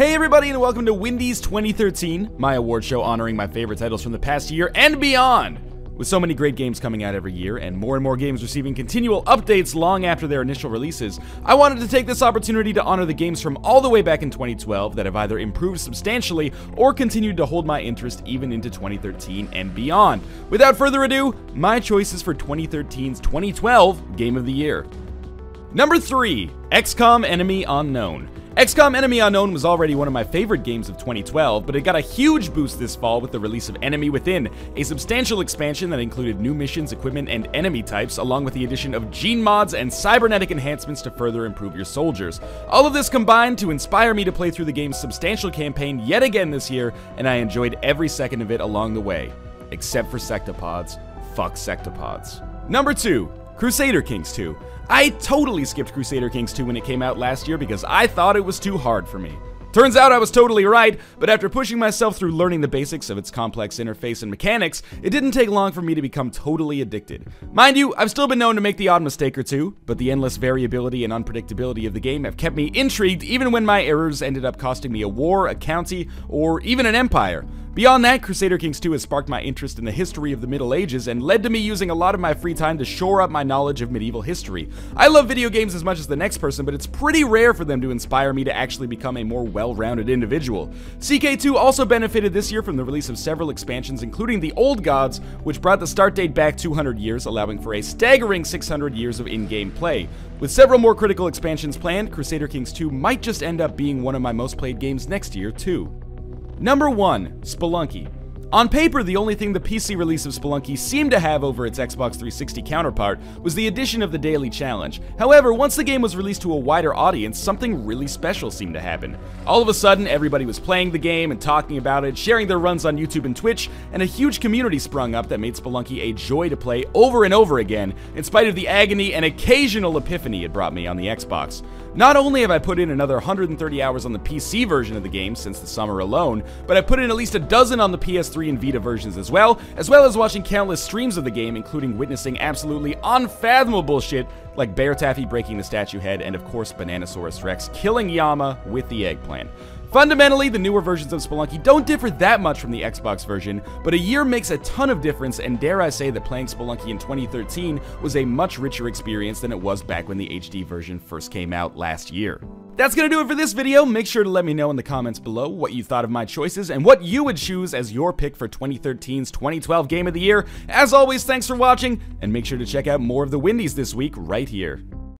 Hey everybody, and welcome to Windies 2013, my award show honoring my favorite titles from the past year and beyond. With so many great games coming out every year, and more games receiving continual updates long after their initial releases, I wanted to take this opportunity to honor the games from all the way back in 2012 that have either improved substantially or continued to hold my interest even into 2013 and beyond. Without further ado, my choices for 2013's 2012 Game of the Year. Number 3, XCOM Enemy Unknown. XCOM Enemy Unknown was already one of my favorite games of 2012, but it got a huge boost this fall with the release of Enemy Within, a substantial expansion that included new missions, equipment, and enemy types, along with the addition of gene mods and cybernetic enhancements to further improve your soldiers. All of this combined to inspire me to play through the game's substantial campaign yet again this year, and I enjoyed every second of it along the way. Except for Sectopods. Fuck Sectopods. Number 2, Crusader Kings 2. I totally skipped Crusader Kings 2 when it came out last year because I thought it was too hard for me. Turns out I was totally right, but after pushing myself through learning the basics of its complex interface and mechanics, it didn't take long for me to become totally addicted. Mind you, I've still been known to make the odd mistake or two, but the endless variability and unpredictability of the game have kept me intrigued even when my errors ended up costing me a war, a county, or even an empire. Beyond that, Crusader Kings 2 has sparked my interest in the history of the Middle Ages and led to me using a lot of my free time to shore up my knowledge of medieval history. I love video games as much as the next person, but it's pretty rare for them to inspire me to actually become a more well-rounded individual. CK2 also benefited this year from the release of several expansions, including the Old Gods, which brought the start date back 200 years, allowing for a staggering 600 years of in-game play. With several more critical expansions planned, Crusader Kings 2 might just end up being one of my most played games next year, too. Number 1, Spelunky. On paper, the only thing the PC release of Spelunky seemed to have over its Xbox 360 counterpart was the addition of the daily challenge. However, once the game was released to a wider audience, something really special seemed to happen. All of a sudden, everybody was playing the game and talking about it, sharing their runs on YouTube and Twitch, and a huge community sprung up that made Spelunky a joy to play over and over again, in spite of the agony and occasional epiphany it brought me on the Xbox. Not only have I put in another 130 hours on the PC version of the game since the summer alone, but I put in at least a dozen on the PS3 and Vita versions as well as watching countless streams of the game, including witnessing absolutely unfathomable shit like Bear Taffy breaking the statue head and of course Bananosaurus Rex killing Yama with the eggplant. Fundamentally, the newer versions of Spelunky don't differ that much from the Xbox version, but a year makes a ton of difference, and dare I say that playing Spelunky in 2013 was a much richer experience than it was back when the HD version first came out last year. That's gonna do it for this video. Make sure to let me know in the comments below what you thought of my choices and what you would choose as your pick for 2013's 2012 Game of the Year. As always, thanks for watching, and make sure to check out more of the Windies this week right here.